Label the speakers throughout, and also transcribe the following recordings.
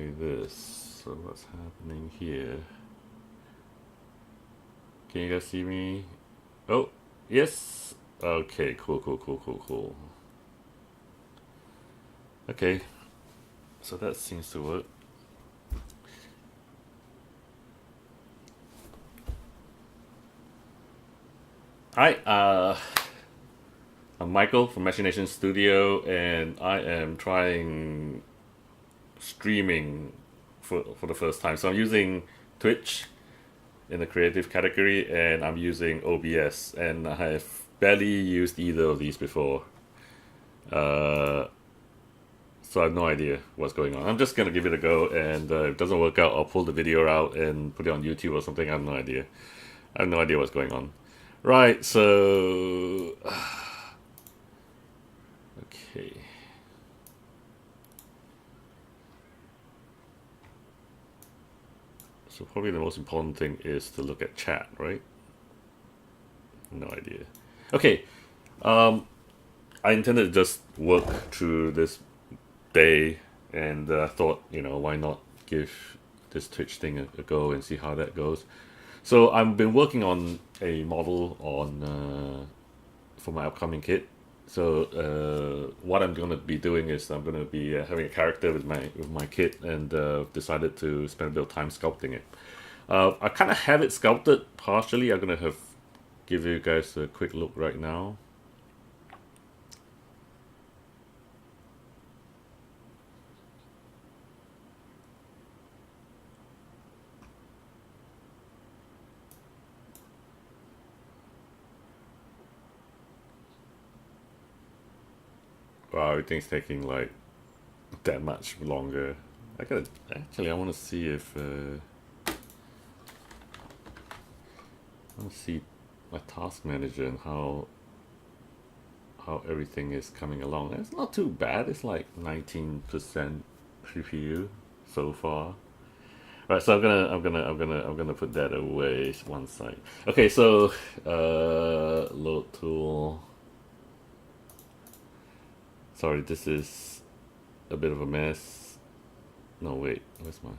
Speaker 1: try this. So what's happening here? Can you guys see me? Oh, yes. Okay, cool. Okay, so that seems to work. Hi, I'm Michael from Machination Studio, and I am trying streaming for the first time. So I'm using Twitch in the creative category, and I'm using OBS, and I have barely used either of these before. So I have no idea what's going on. I'm just gonna give it a go, and if it doesn't work out, I'll pull the video out and put it on YouTube or something. I have no idea. I have no idea what's going on. Right, so okay. So probably the most important thing is to look at chat, right? No idea. Okay, I intended to just work through this day, and thought, why not give this Twitch thing a go and see how that goes. So I've been working on a model on for my upcoming kit. So what I'm going to be doing is I'm going to be having a character with my kit, and decided to spend a bit of time sculpting it. I kind of have it sculpted partially. I'm going to give you guys a quick look right now. Wow, everything's taking like that much longer. I want to see if I want to see my task manager and how everything is coming along. It's not too bad. It's like 19% CPU so far. Right, so I'm gonna put that away one side. Okay, so load tool. Sorry, this is a bit of a mess. No, wait, where's my?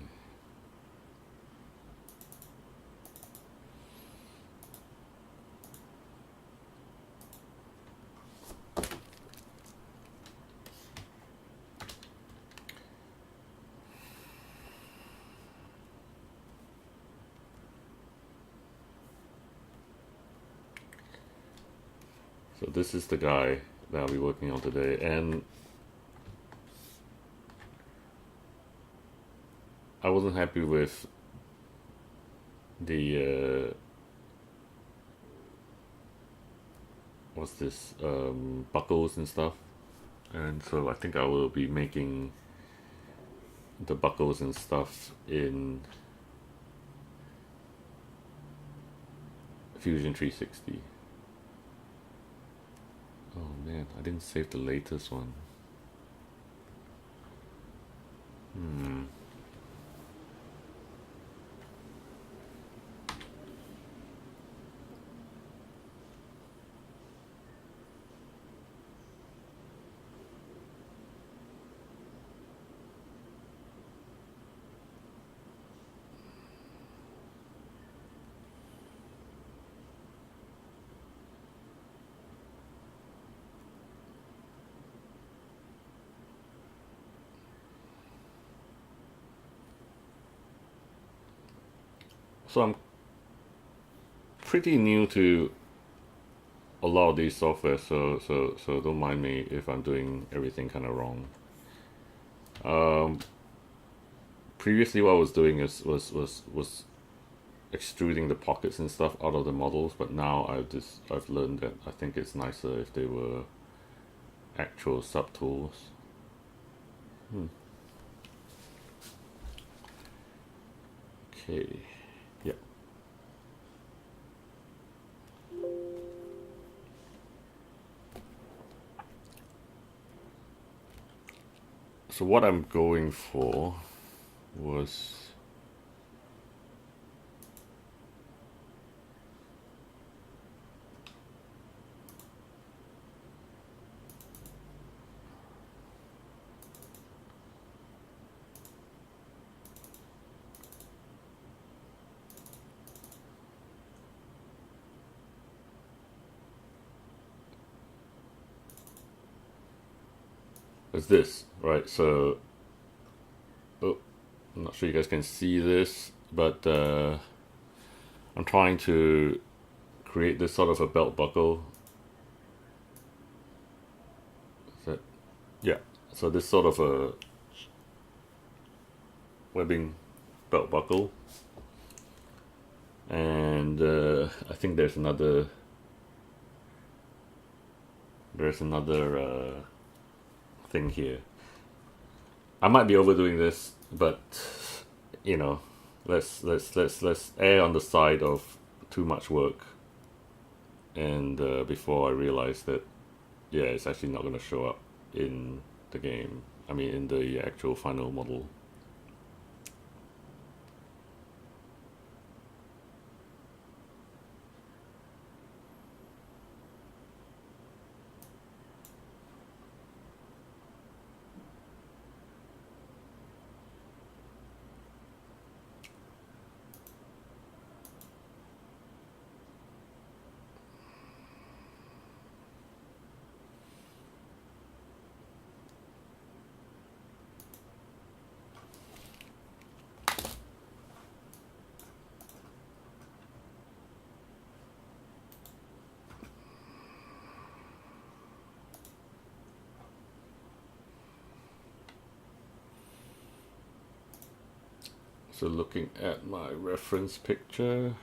Speaker 1: So this is the guy that I'll be working on today, and I wasn't happy with the what's this, buckles and stuff, and so I think I will be making the buckles and stuff in Fusion 360. Oh man, I didn't save the latest one. So I'm pretty new to a lot of these software, so don't mind me if I'm doing everything kind of wrong. Previously, what I was doing was extruding the pockets and stuff out of the models, but now I've learned that I think it's nicer if they were actual subtools. Okay, yeah. So what I'm going for was is this, right? So, oh, I'm not sure you guys can see this, but I'm trying to create this sort of a belt buckle. That, yeah, so this sort of a webbing belt buckle, and I think there's another thing here. I might be overdoing this, but you know, let's err on the side of too much work. And before I realize that, yeah, it's actually not going to show up in the game. I mean, in the actual final model. So looking at my reference picture,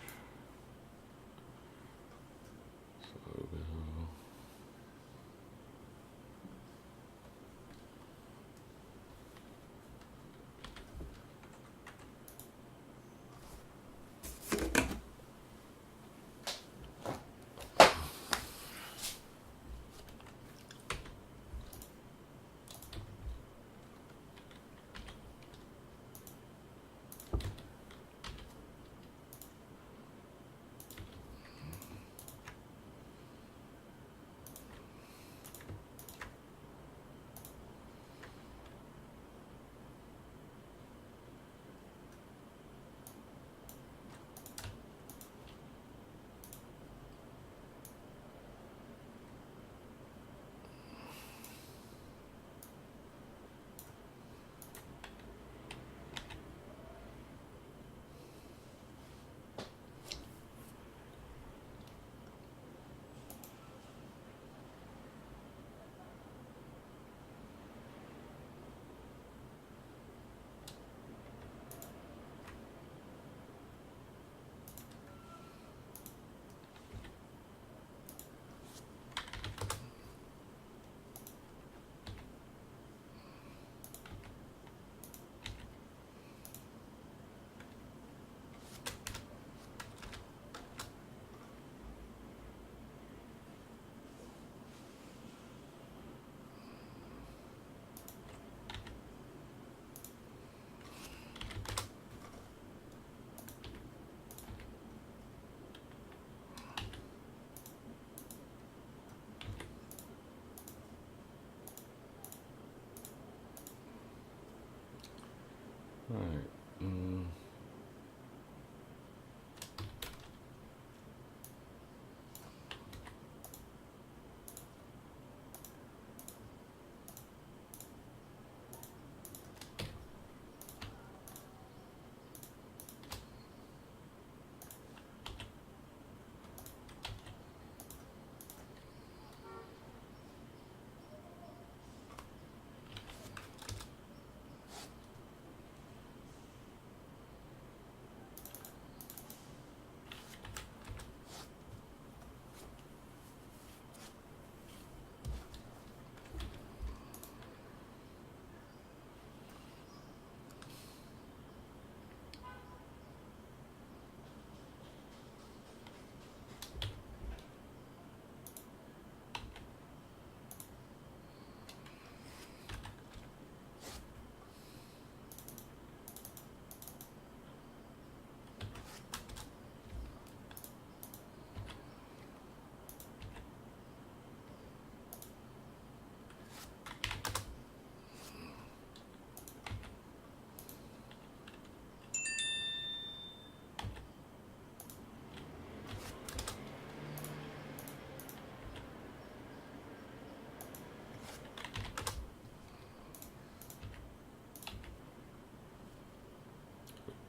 Speaker 1: right.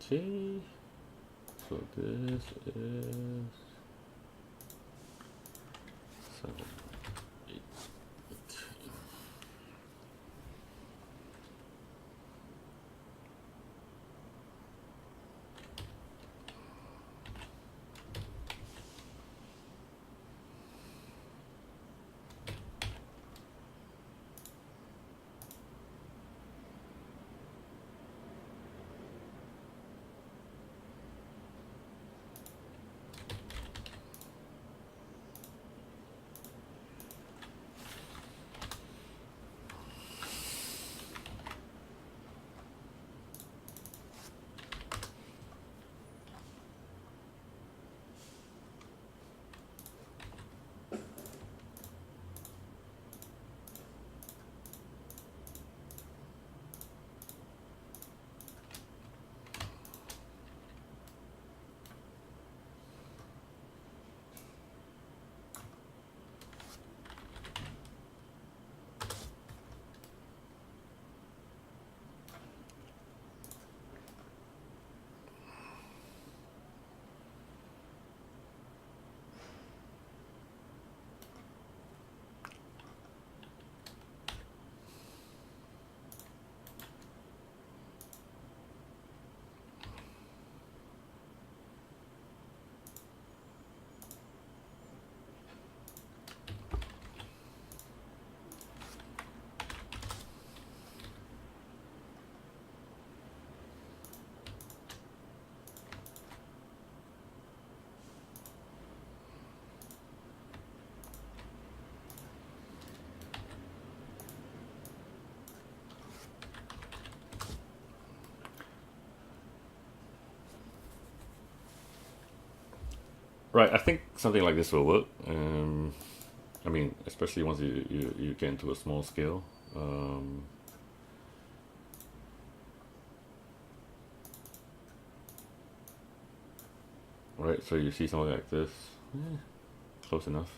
Speaker 1: Okay, so this is 7, 8, 18. Right, I think something like this will work. I mean, especially once you get into a small scale. Right, so you see something like this. Close enough.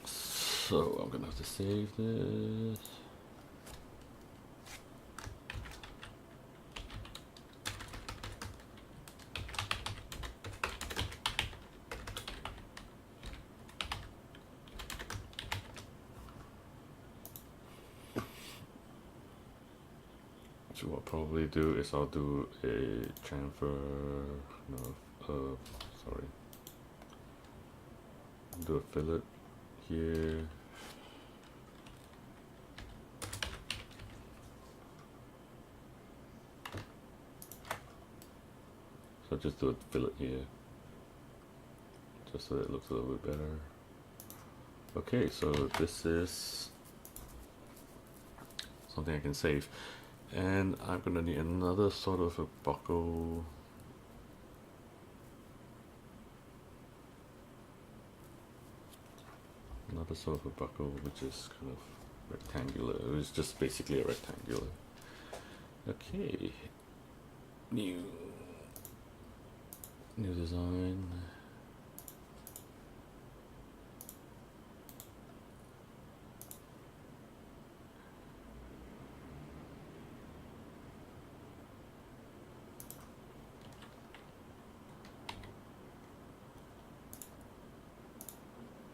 Speaker 1: So I'm gonna have to save this. So what I'll probably do is I'll do a chamfer, sorry, do a fillet here. So just do a fillet here, just so it looks a little bit better. Okay, so this is something I can save. And I'm gonna need another sort of a buckle. Another sort of a buckle which is kind of rectangular. It's just basically a rectangular. Okay. New design.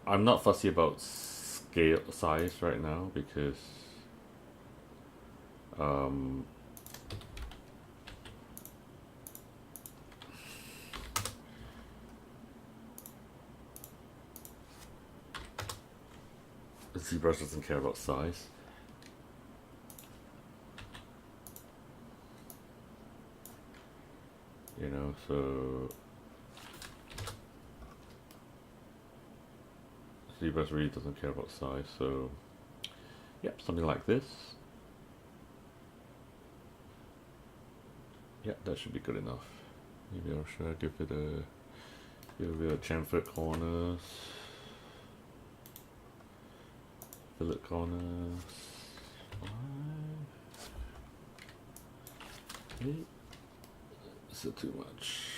Speaker 1: I'm not fussy about scale size right now because Zbrush doesn't care about size. You know, so Zbrush really doesn't care about size, so yep, something like this. Yeah, that should be good enough. Maybe I'll try to give it a chamfer corners, fillet corners, 5, 8. Is it too much?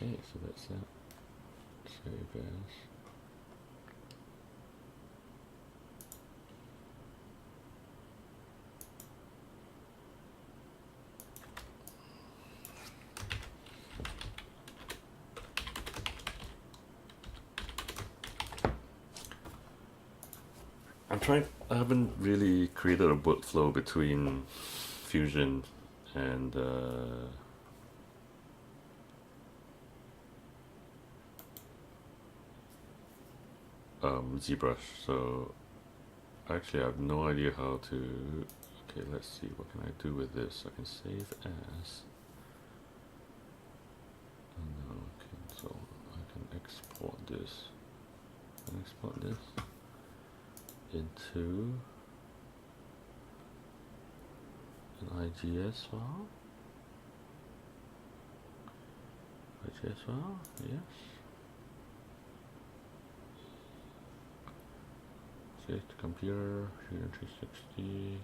Speaker 1: Okay, so that's that. Save as. I haven't really created a workflow between Fusion and Zbrush, so actually I have no idea how to. Okay, let's see, what can I do with this? I can save as. No, okay, so I can export this. Into an IGS file. Yes. Save to computer, Fusion 360.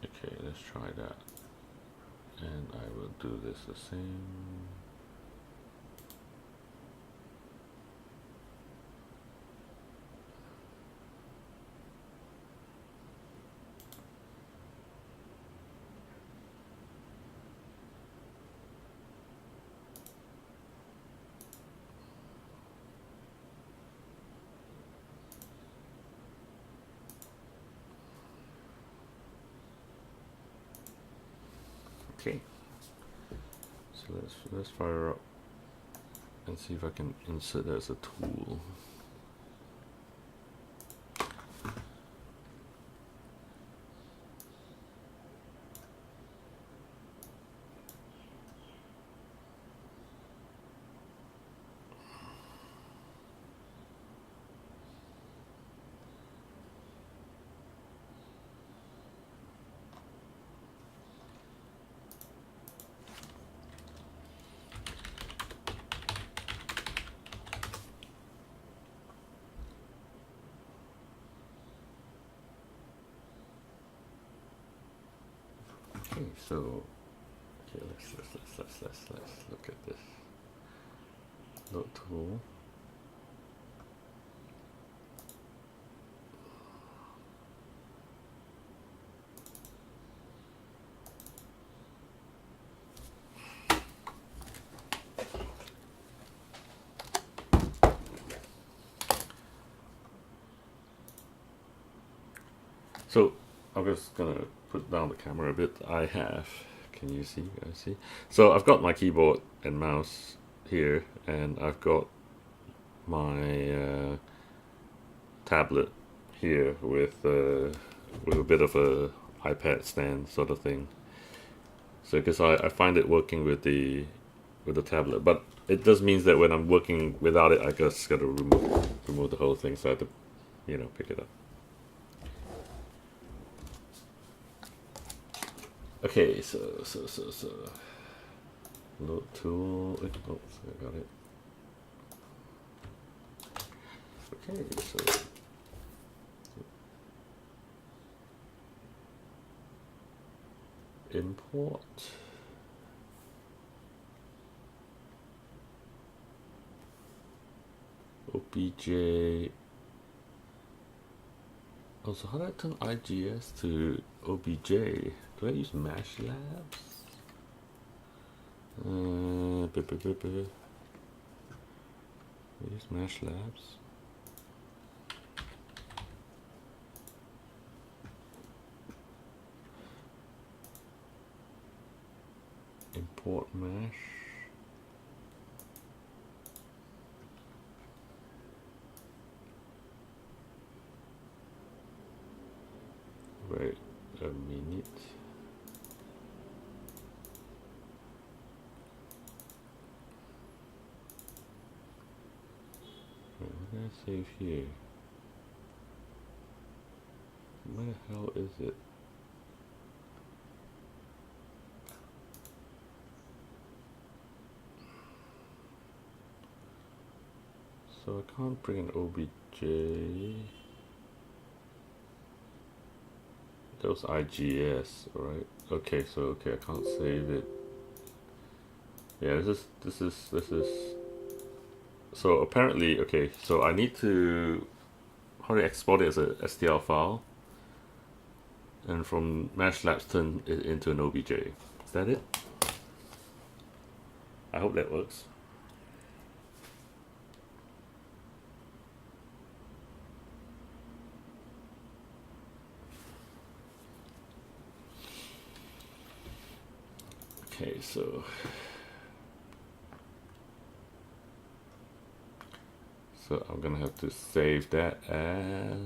Speaker 1: Okay, let's try that. And I will do this the same. Okay, so let's fire up and see if I can insert that as a tool. Okay, so okay, let's look at this load tool. So I'm just gonna put down the camera a bit. I have, can you see? I see. So I've got my keyboard and mouse here, and I've got my tablet here with a bit of a iPad stand sort of thing. So because I find it working with the tablet, but it does means that when I'm working without it, I just gotta remove the whole thing, so I have to, pick it up. Okay, so load tool. Oh, I got it. Okay, so import. OBJ. Oh, so how do I turn IGS to OBJ? Do I use Mesh Labs? Use Mesh Labs. Import mesh. Wait a minute. Wait, what did I save here? Where the hell is it? So I can't bring an OBJ. That was IGS, right? Okay, so okay, I can't save it. Yeah, this is. So apparently, okay, so I need to how to export it as a STL file, and from Mesh Labs turn it into an OBJ. Is that it? I hope that works. Okay, so I'm gonna have to save that as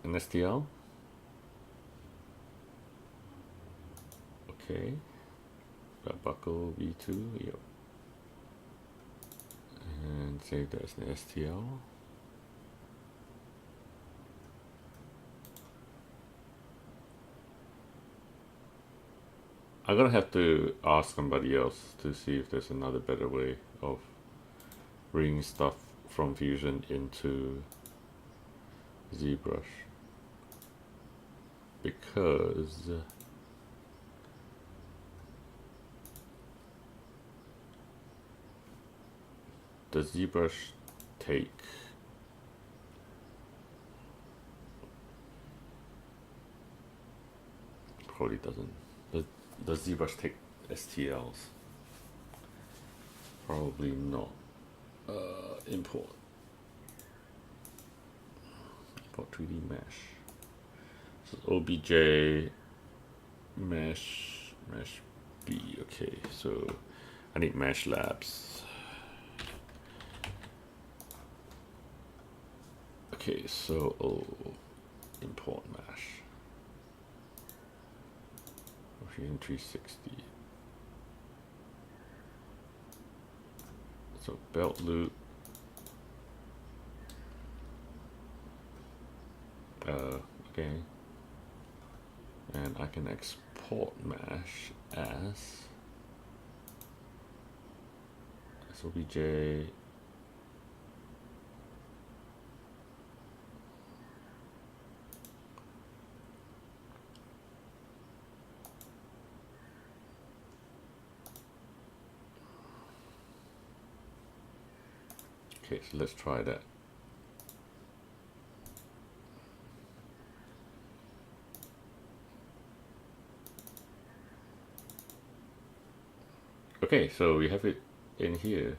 Speaker 1: an STL. Okay, buckle v2, yep, and save that as an STL. I'm gonna have to ask somebody else to see if there's another better way of bringing stuff from Fusion into Zbrush, because does Zbrush take probably doesn't. Does ZBrush take STLs? Probably not. Import 3D mesh. So OBJ mesh B. Okay, so I need Mesh Labs. Okay, so import mesh. Fusion 360. So belt loop. Okay. And I can export mesh as OBJ. Okay, so let's try that. Okay, so we have it in here.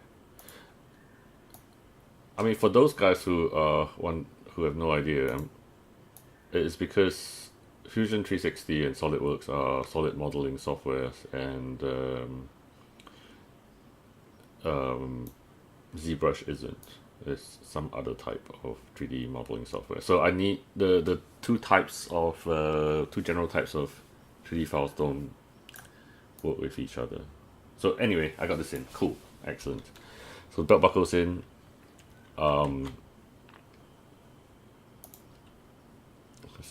Speaker 1: I mean, for those guys who who have no idea, it's because Fusion 360 and SolidWorks are solid modeling softwares, and ZBrush isn't. It's some other type of 3D modeling software. So I need the two types of two general types of 3D files don't work with each other. So anyway, I got this in. Cool, excellent. So belt buckle's in. Let's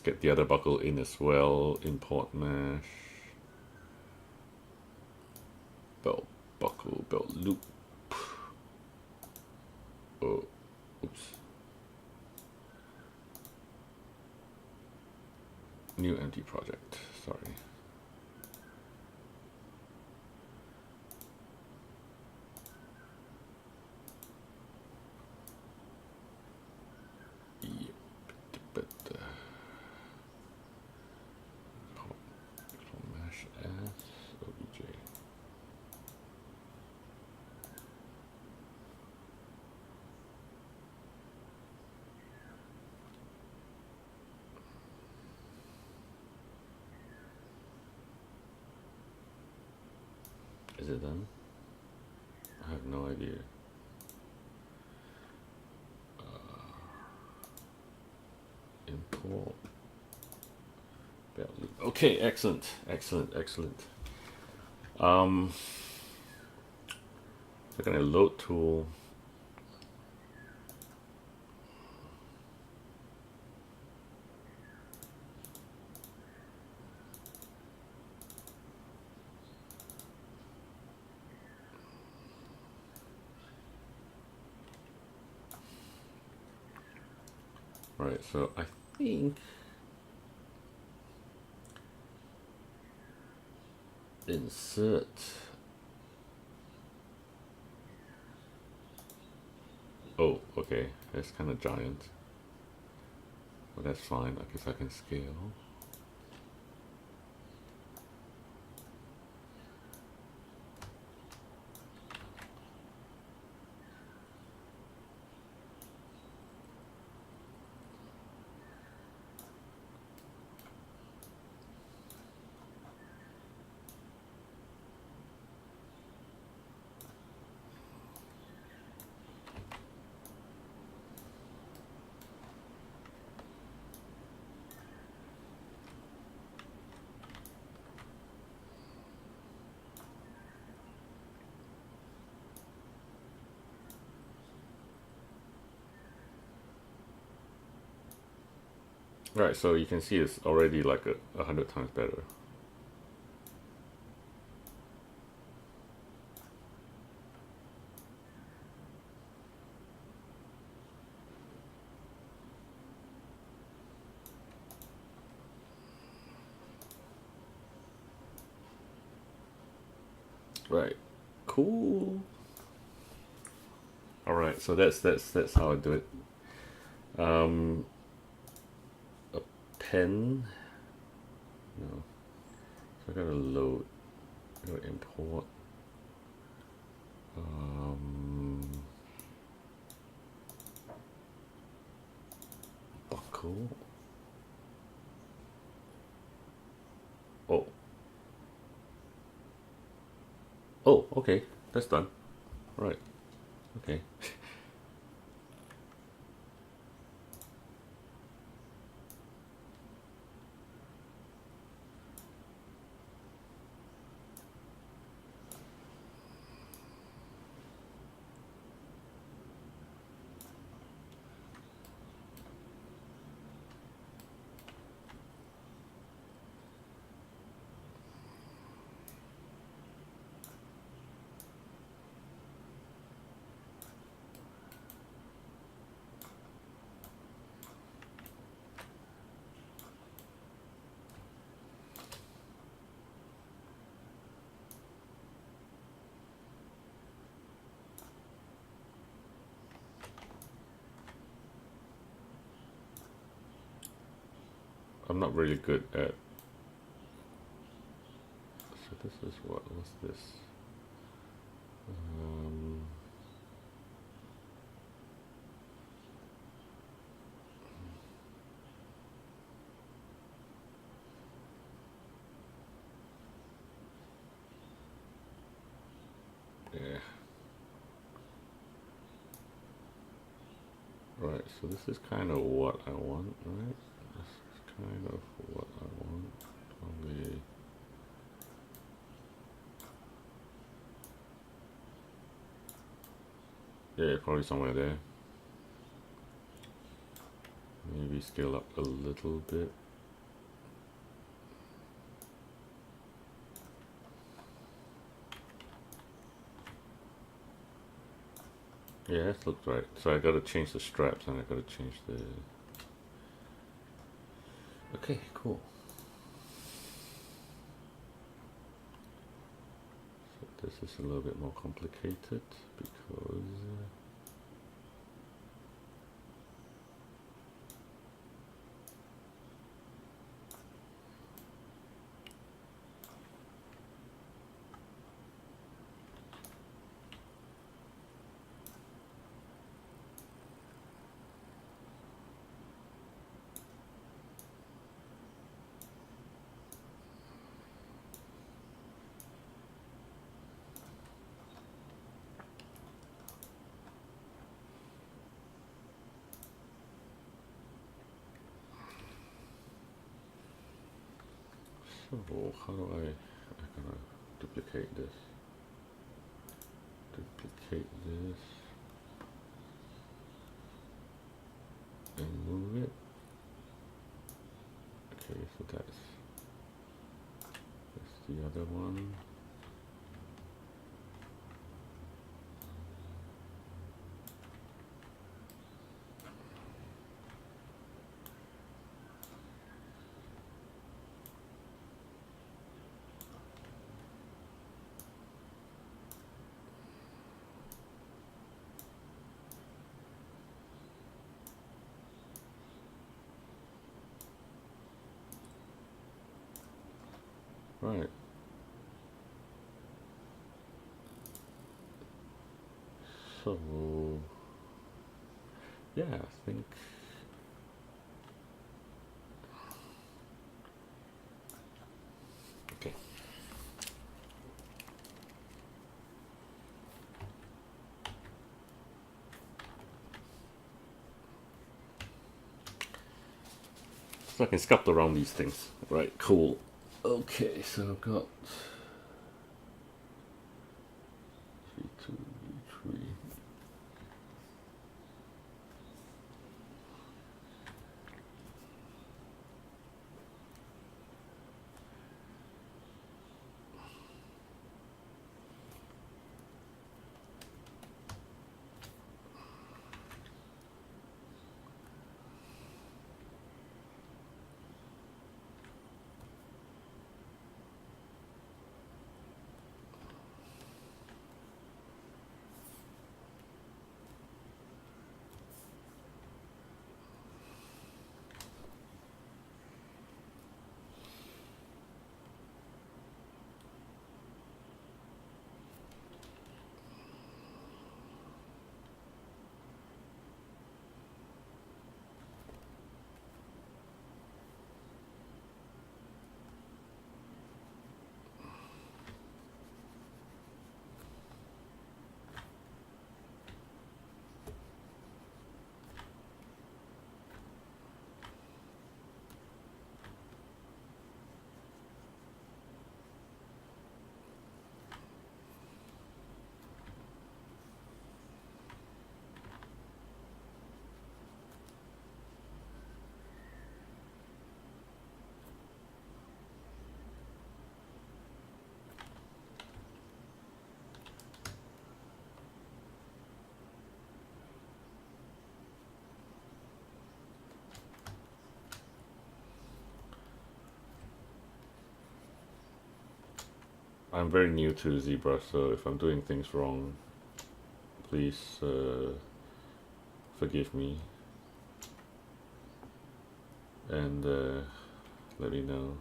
Speaker 1: get the other buckle in as well. Import mesh. Belt buckle, belt loop. Oh, oops. New empty project. Sorry. Mesh as OBJ. Is it done? I have no idea. Import. Okay, excellent. Look at a load tool. Right, so I think insert. Oh, okay, that's kind of giant. But that's fine, I guess I can scale. Right, so you can see it's already like 100 times better. Right, cool. All right, so that's how I do it. A pen. No, so I gotta load. I gotta import. Buckle. Oh. Oh, okay. That's done. Right. Okay. I'm not really good at. So this is what's this? Um, yeah. Right, so this is kind of what I want, right? This is kind of what I want. Only. Yeah, probably somewhere there. Maybe scale up a little bit. Yeah, that looks right. So I gotta change the straps and I gotta change the. Okay, cool. So this is a little bit more complicated because. So how do I gotta duplicate this? Duplicate this and move it. Okay, so that's the other one. Right. So, yeah, I think. Okay. So I can sculpt around these things. Right, cool. Okay, so I've got V2, V3. I'm very new to Zbrush, so if I'm doing things wrong, please forgive me and let me know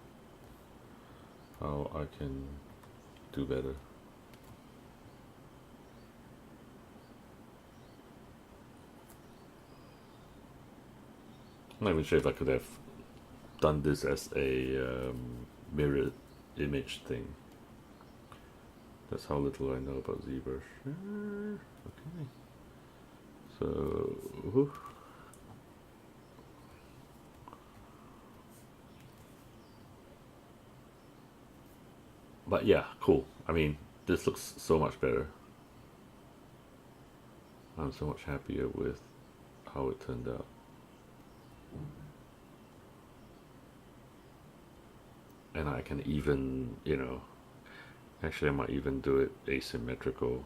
Speaker 1: how I can do better. I'm not even sure if I could have done this as a mirrored image thing. That's how little I know about ZBrush. Okay. So, but yeah, cool. I mean, this looks so much better. I'm so much happier with how it turned out. And I can even, actually I might even do it asymmetrical,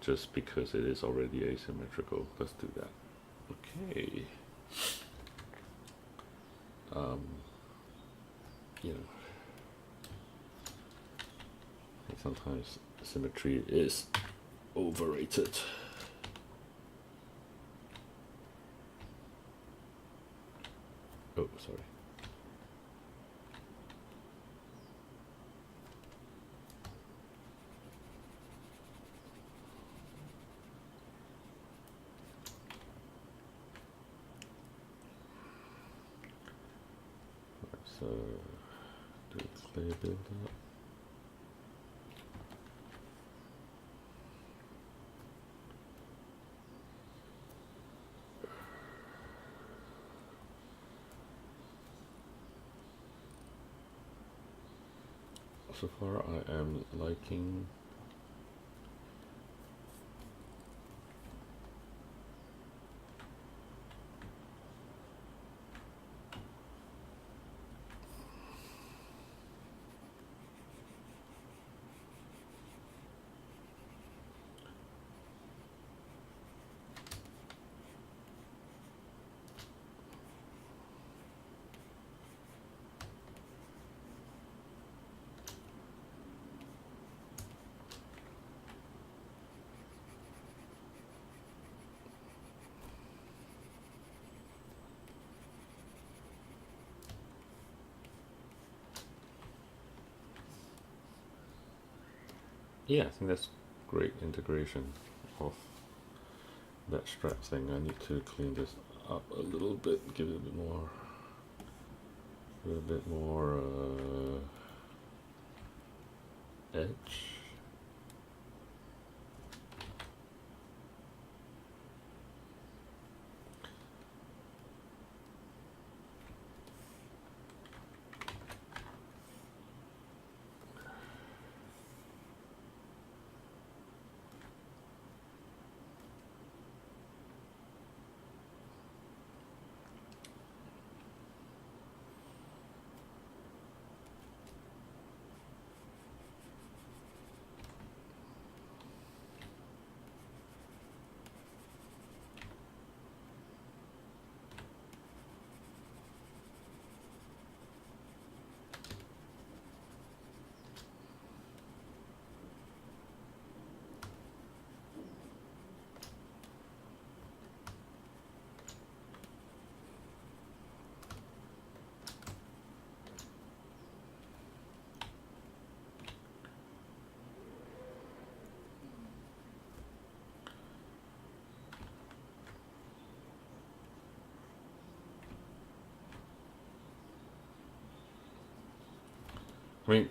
Speaker 1: just because it is already asymmetrical. Let's do that. Okay. You know, sometimes symmetry is overrated. Oh, sorry. So, do a layer build up. So far I am liking Yeah, I think that's great integration of that strap thing. I need to clean this up a little bit, give it a bit more edge. I mean,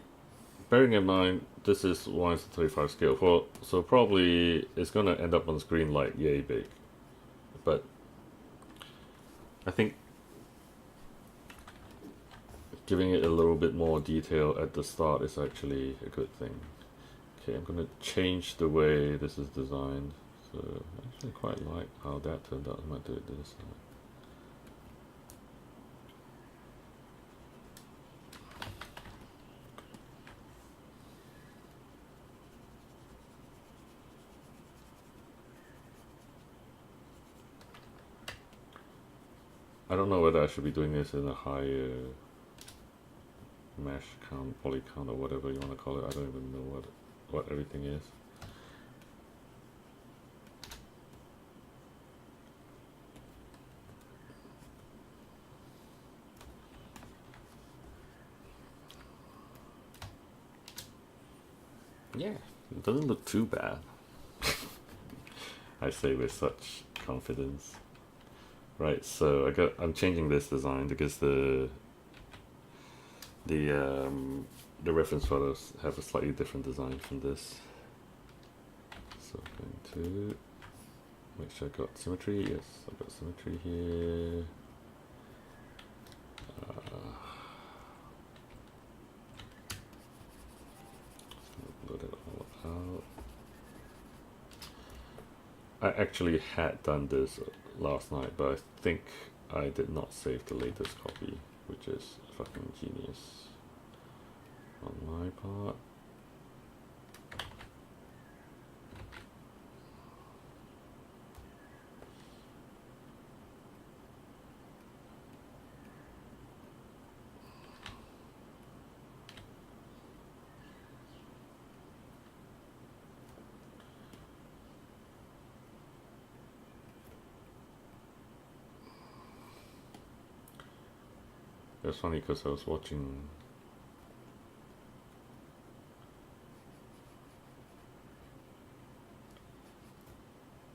Speaker 1: bearing in mind this is 1:35 scale, so probably it's gonna end up on the screen like yay big. But I think giving it a little bit more detail at the start is actually a good thing. Okay, I'm gonna change the way this is designed. So I actually quite like how that turned out. I might do it this side. I don't know whether I should be doing this in a higher mesh count, poly count, or whatever you want to call it. I don't even know what everything is. Yeah, it doesn't look too bad. I say with such confidence. Right, so I'm changing this design because the reference photos have a slightly different design from this. So I'm going to make sure I got symmetry. Yes, I've got symmetry here. Load it all out. I actually had done this last night, but I think I did not save the latest copy, which is fucking genius on my part. It was funny because I was watching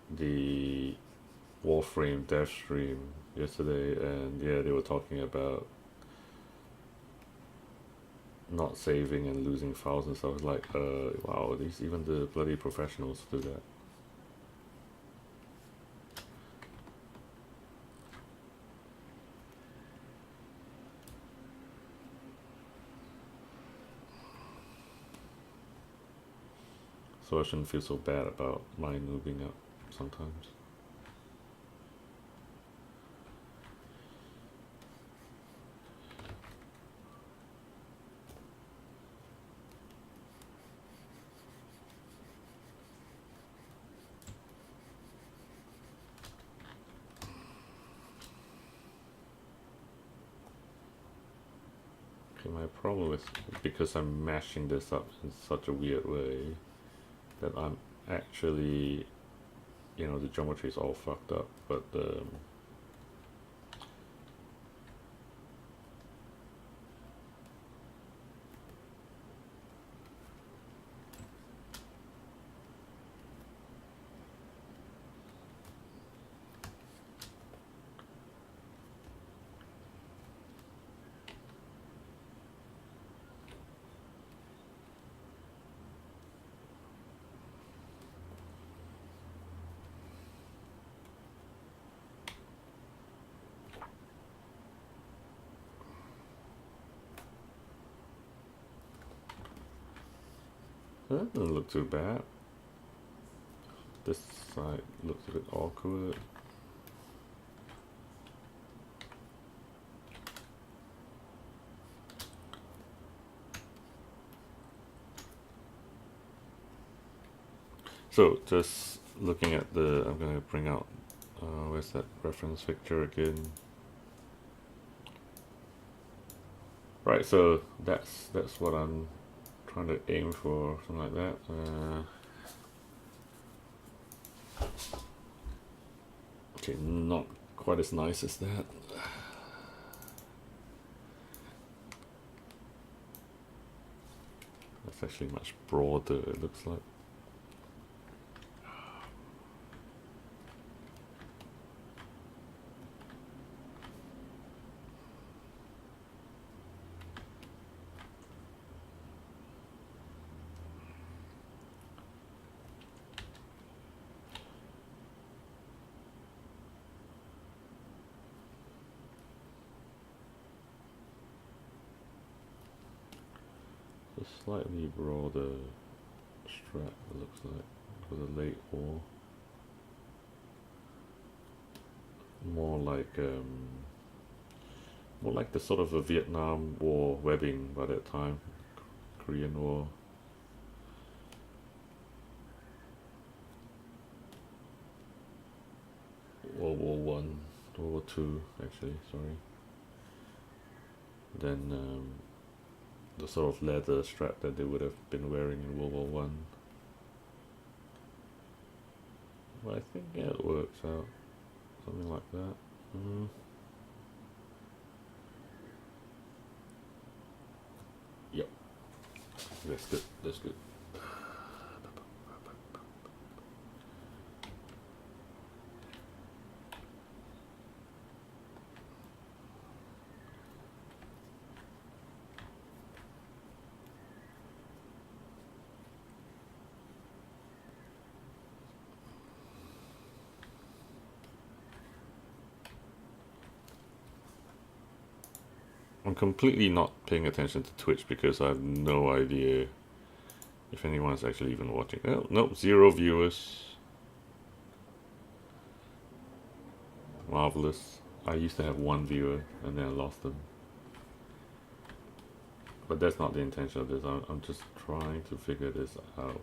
Speaker 1: the Warframe dev stream yesterday, and yeah, they were talking about not saving and losing files and stuff. I was like, wow, even the bloody professionals do that. So I shouldn't feel so bad about mine moving up sometimes. Okay, my problem is because I'm mashing this up in such a weird way that I'm actually, the geometry is all fucked up, but That doesn't look too bad. This side looks a bit awkward. So just looking at the, I'm going to bring out, where's that reference picture again? Right, so that's what I'm trying to aim for, something like that. Okay, not quite as nice as that. That's actually much broader, it looks like. A slightly broader strap, it looks like, for the late war. More like the sort of a Vietnam War webbing by that time, Korean War. World War One, World War Two, actually. Sorry. Then the sort of leather strap that they would have been wearing in World War One. Well, I think yeah, it works out, something like that. Yep, that's good. That's good. I'm completely not paying attention to Twitch because I have no idea if anyone's actually even watching. Oh, nope, 0 viewers. Marvelous. I used to have 1 viewer and then I lost them. But that's not the intention of this. I'm just trying to figure this out.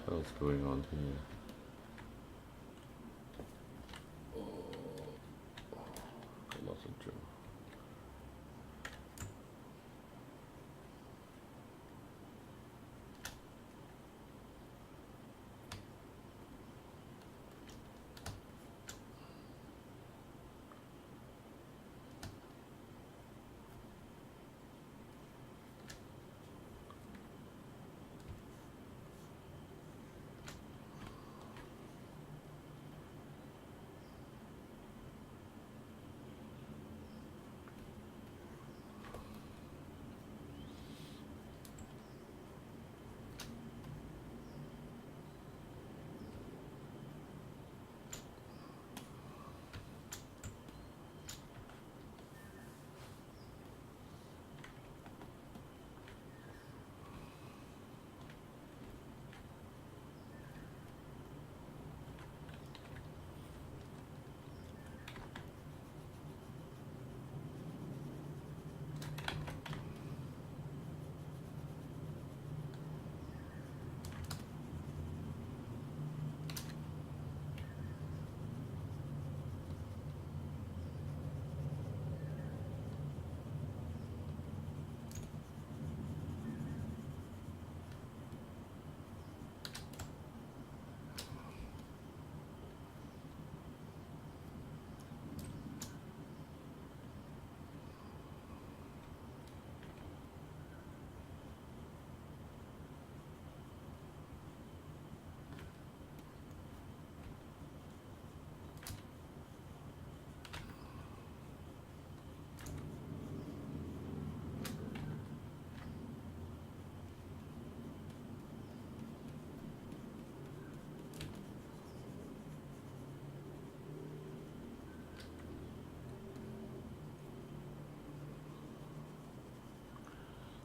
Speaker 1: hell's going on here? Lots of Joe.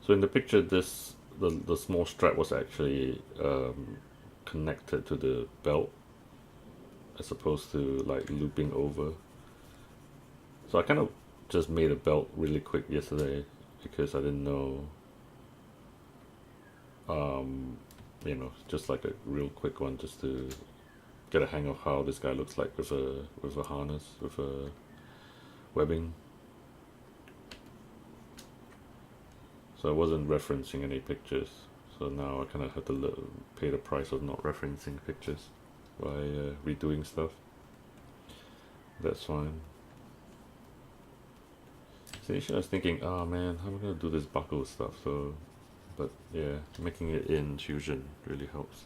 Speaker 1: So in the picture, the small strap was actually connected to the belt, as opposed to like looping over. So I kind of just made a belt really quick yesterday because I didn't know, you know, just like a real quick one, just to get a hang of how this guy looks like with a harness, with a webbing. So I wasn't referencing any pictures. So now I kind of have to pay the price of not referencing pictures by redoing stuff. That's fine. So initially I was thinking, oh man, how am I gonna do this buckle stuff? So, but yeah, making it in Fusion really helps.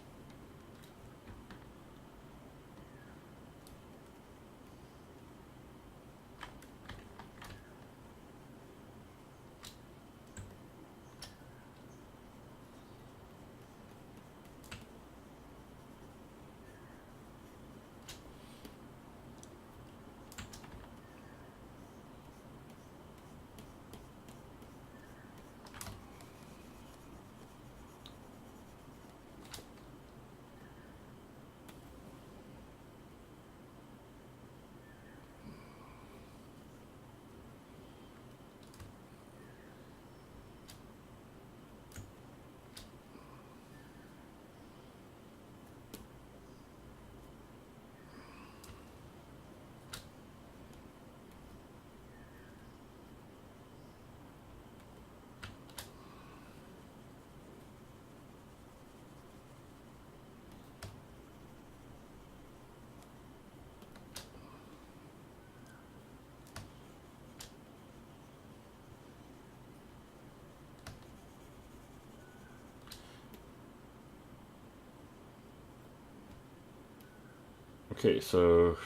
Speaker 1: Okay, so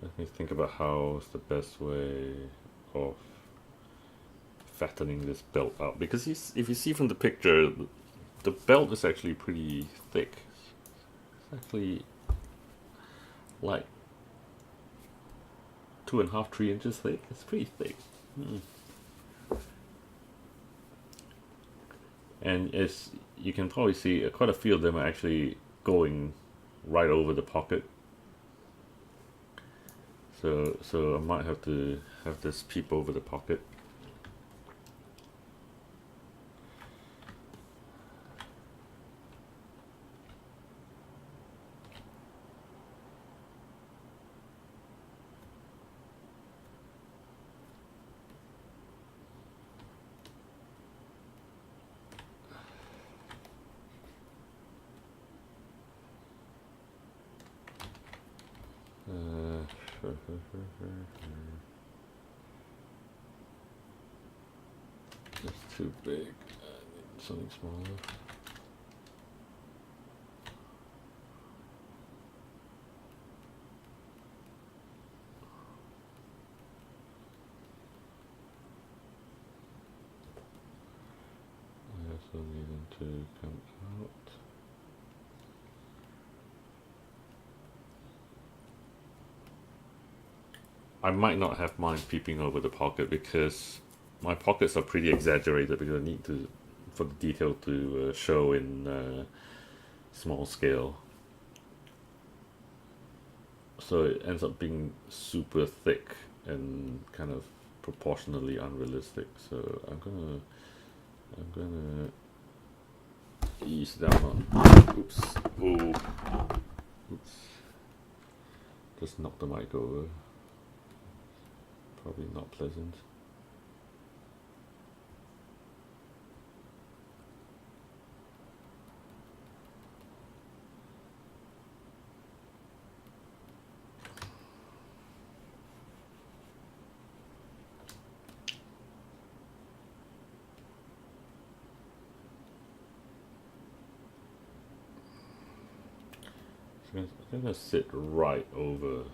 Speaker 1: let me think about how's the best way of fattening this belt out, because if you see from the picture, the belt is actually pretty thick. It's actually like 2.5, 3 inches thick. It's pretty thick. And as you can probably see, quite a few of them are actually going right over the pocket. So I might have to have this peep over the pocket. That's too big. I need something smaller. I also need them to come out. I might not have mine peeping over the pocket because my pockets are pretty exaggerated because I need to for the detail to show in small scale. So it ends up being super thick and kind of proportionally unrealistic. So I'm gonna ease down on. Oops. Oh. Oops. Just knocked the mic over. Probably not pleasant. I'm gonna sit right over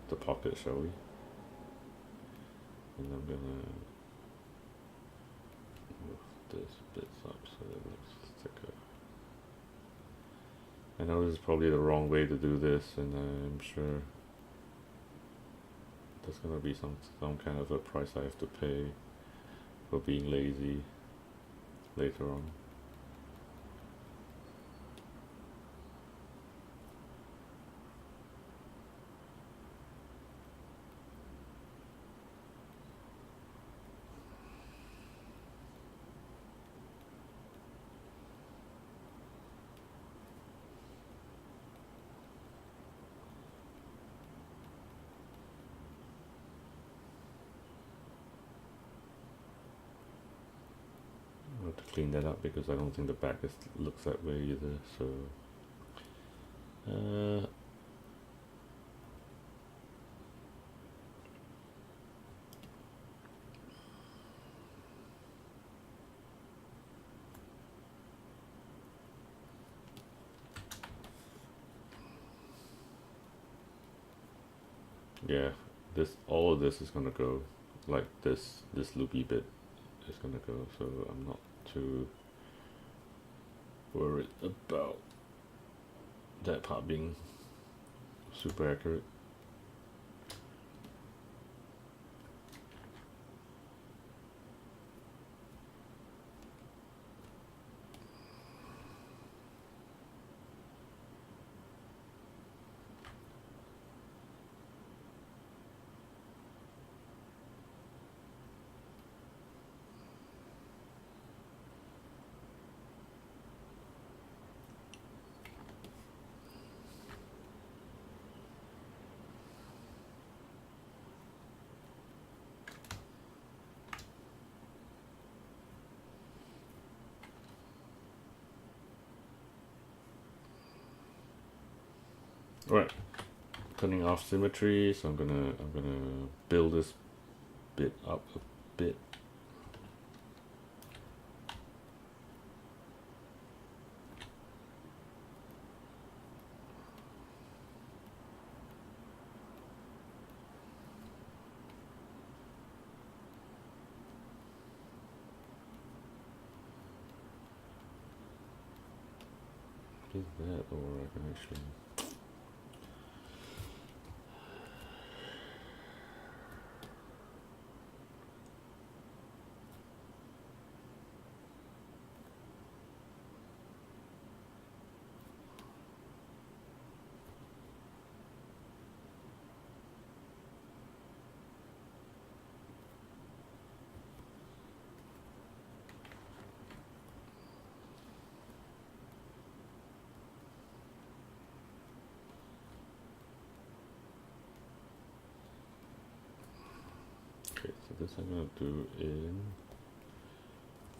Speaker 1: the pocket, shall we? And I'm gonna move this bit up so that it looks thicker. I know this is probably the wrong way to do this, and I'm sure there's gonna be some kind of a price I have to pay for being lazy later on. I have to clean that up because I don't think the back looks that way either. So yeah, all of this is gonna go, like this loopy bit is gonna go. So I'm not too worried about that part being super accurate. Right, turning off symmetry. So I'm gonna build this bit up a bit. Is that, or I can actually. Okay, so this I'm gonna do in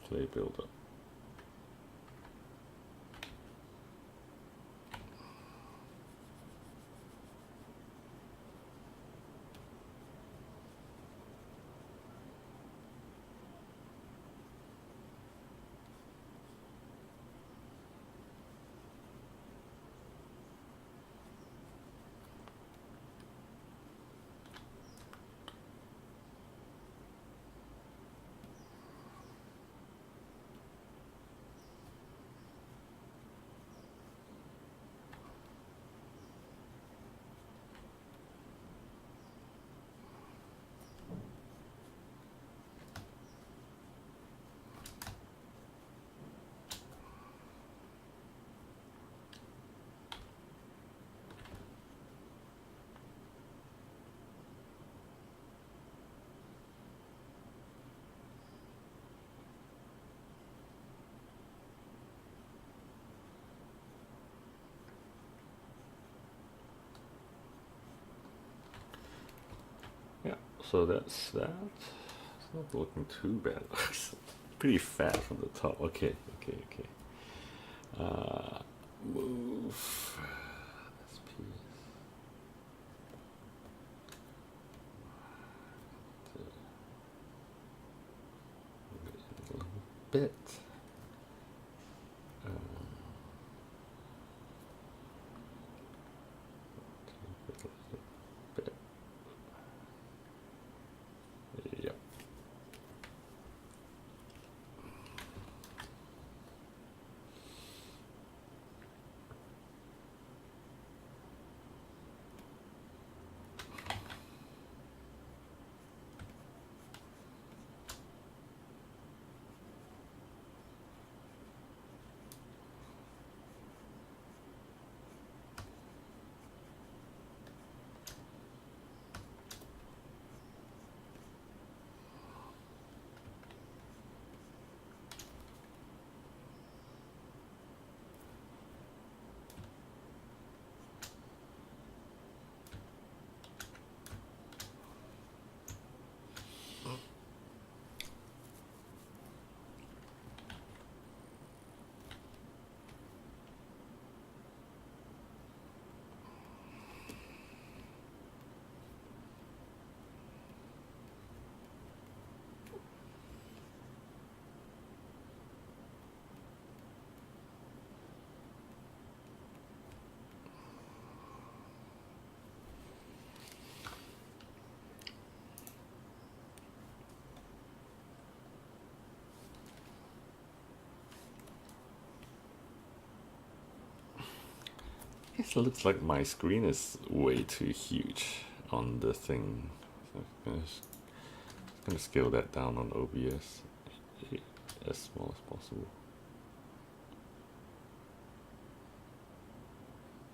Speaker 1: clay builder. so that's that. It's not looking too bad. It's pretty fat from the top. Okay, okay, okay. Move this piece a little bit. Yep. It looks like my screen is way too huge on the thing. So I'm gonna scale that down on OBS as small as possible.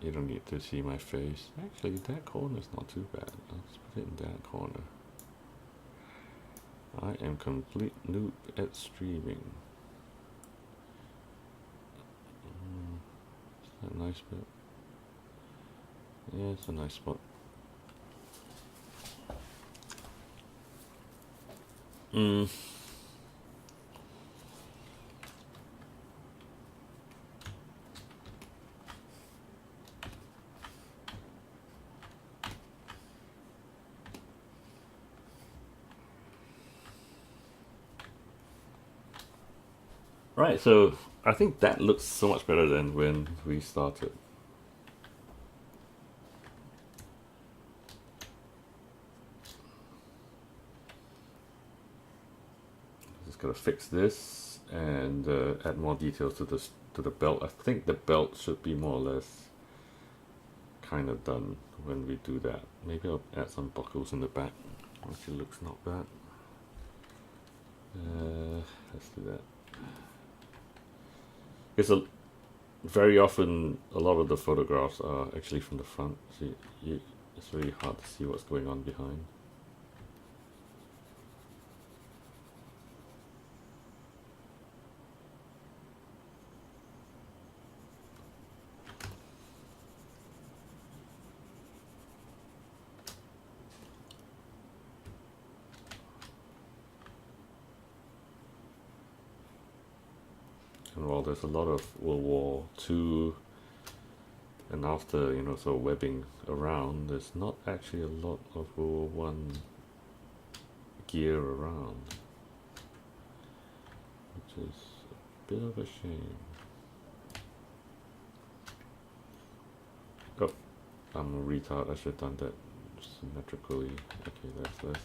Speaker 1: You don't need to see my face. Actually, that corner is not too bad. Let's put it in that corner. I am complete noob at streaming. Is that a nice bit? Yeah, it's a nice spot. Right, so I think that looks so much better than when we started. Just gotta fix this and add more details to the belt. I think the belt should be more or less kind of done when we do that. Maybe I'll add some buckles in the back. Actually, looks not bad. Let's do that. It's very often a lot of the photographs are actually from the front, so it's really hard to see what's going on behind. And while there's a lot of World War II and after, sort of webbing around, there's not actually a lot of World War I gear around, which is a bit of a shame. Oh, I'm a retard. I should have done that symmetrically. Okay, let's do that.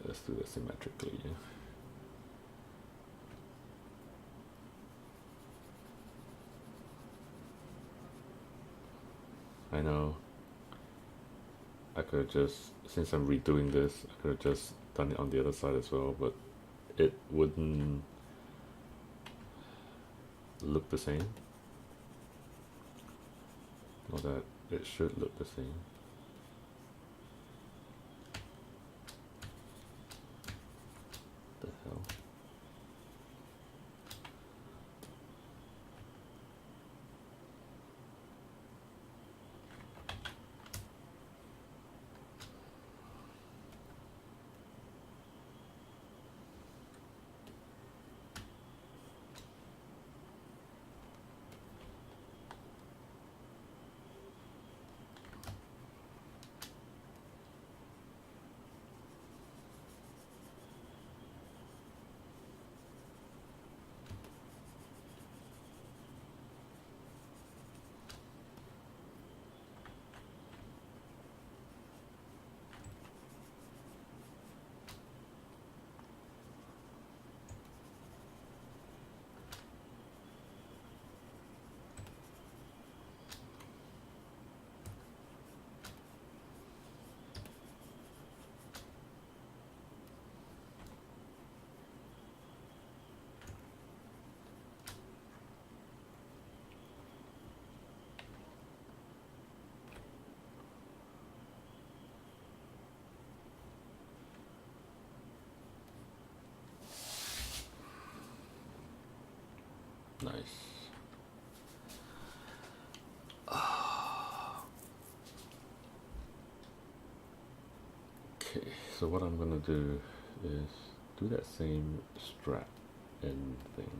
Speaker 1: Let's do that symmetrically. Yeah. I know. I could have just, since I'm redoing this, I could have just done it on the other side as well, but it wouldn't look the same. Or that it should look the same. The hell? Nice. Okay, so what I'm gonna do is do that same strap end thing.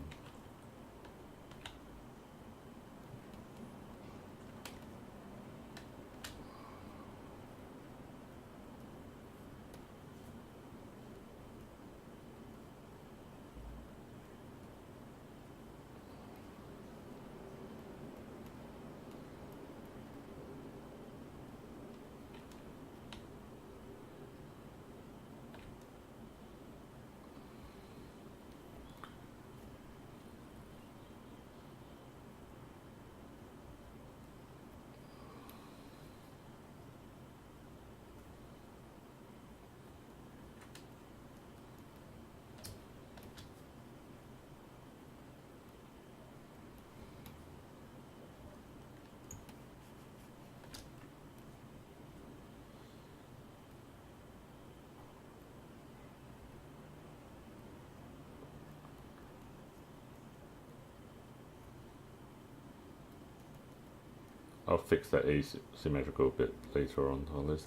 Speaker 1: I'll fix that asymmetrical bit later on.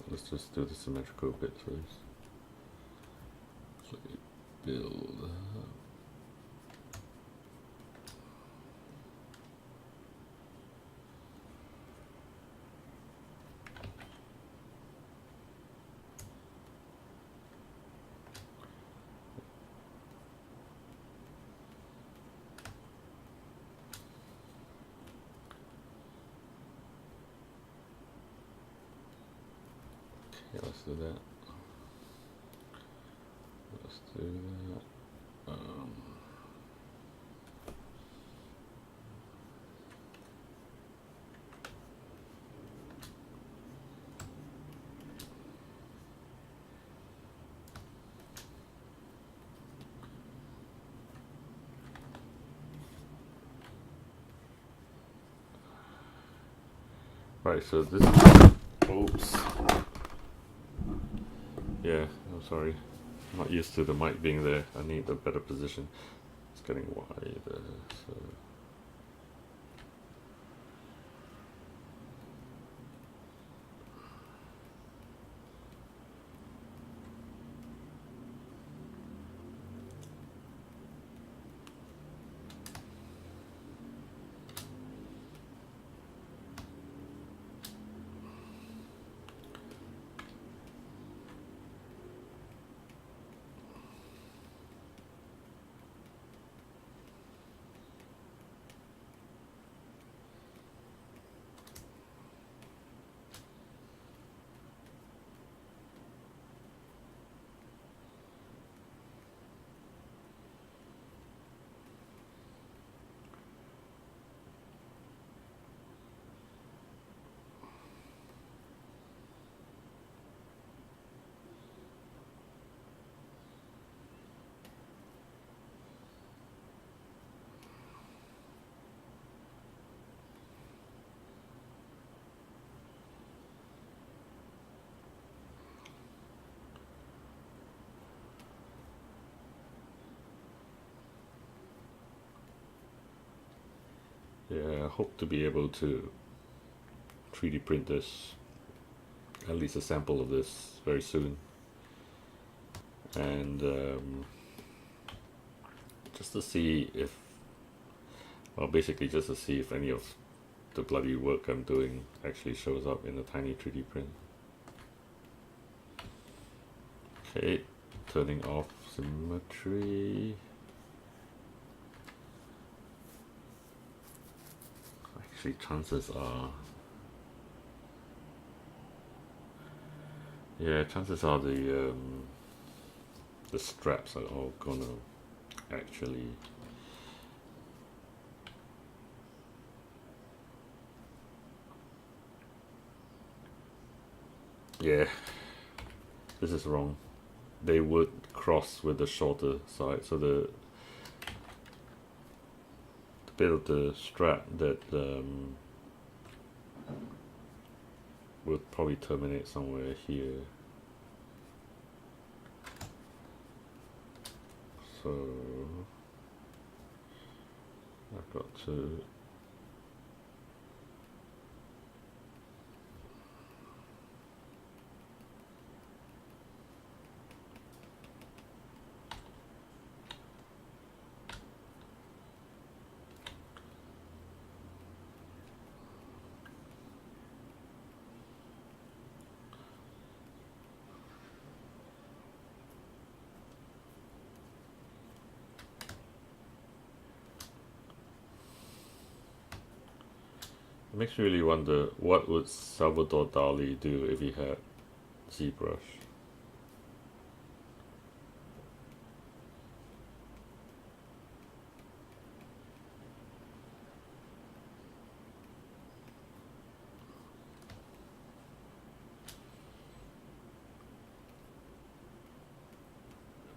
Speaker 1: Let's just do the symmetrical bit first. So build. Okay, let's do that. Let's do that. Right, so this is, oops. Yeah, I'm sorry. I'm not used to the mic being there. I need a better position. It's getting wider, so. Yeah, I hope to be able to 3D print this, at least a sample of this very soon. And just to see if, well, basically just to see if any of the bloody work I'm doing actually shows up in a tiny 3D print. Okay, turning off symmetry. Actually, chances are, yeah, chances are the straps are all gonna actually, yeah, this is wrong. They would cross with the shorter side, so the bit of the strap that would probably terminate somewhere here. So I've got to It makes me really wonder what would Salvador Dali do if he had ZBrush.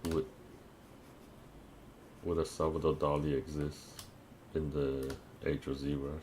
Speaker 1: Would would a Salvador Dali exist in the age of ZBrush?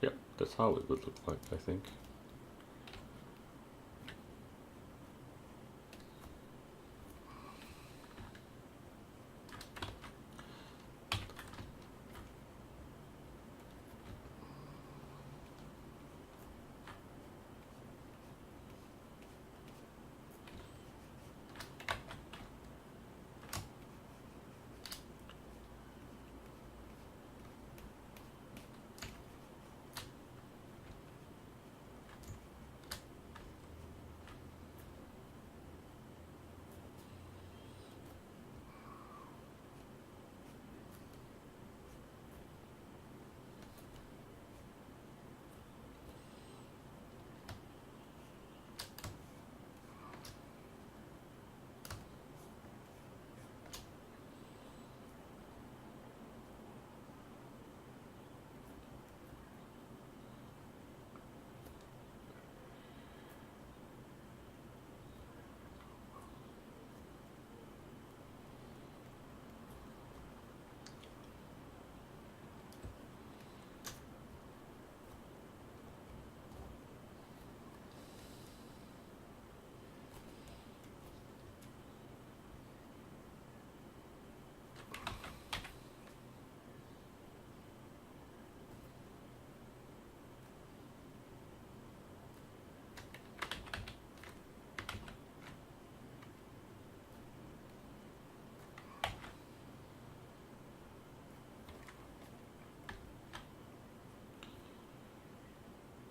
Speaker 1: Yep, that's how it would look like, I think.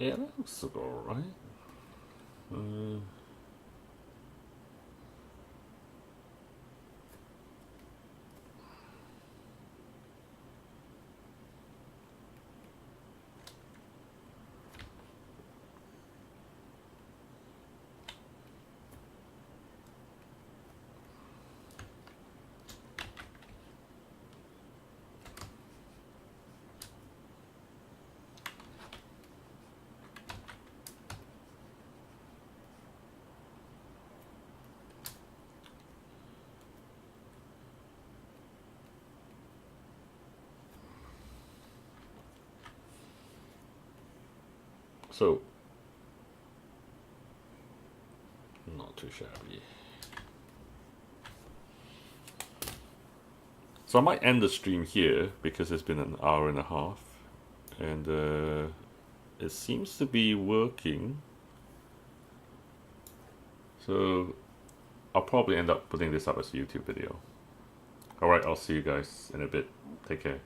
Speaker 1: Yeah, that looks alright. So, not too shabby. So I might end the stream here because it's been an hour and a half, and it seems to be working. So I'll probably end up putting this up as a YouTube video. Alright, I'll see you guys in a bit. Take care.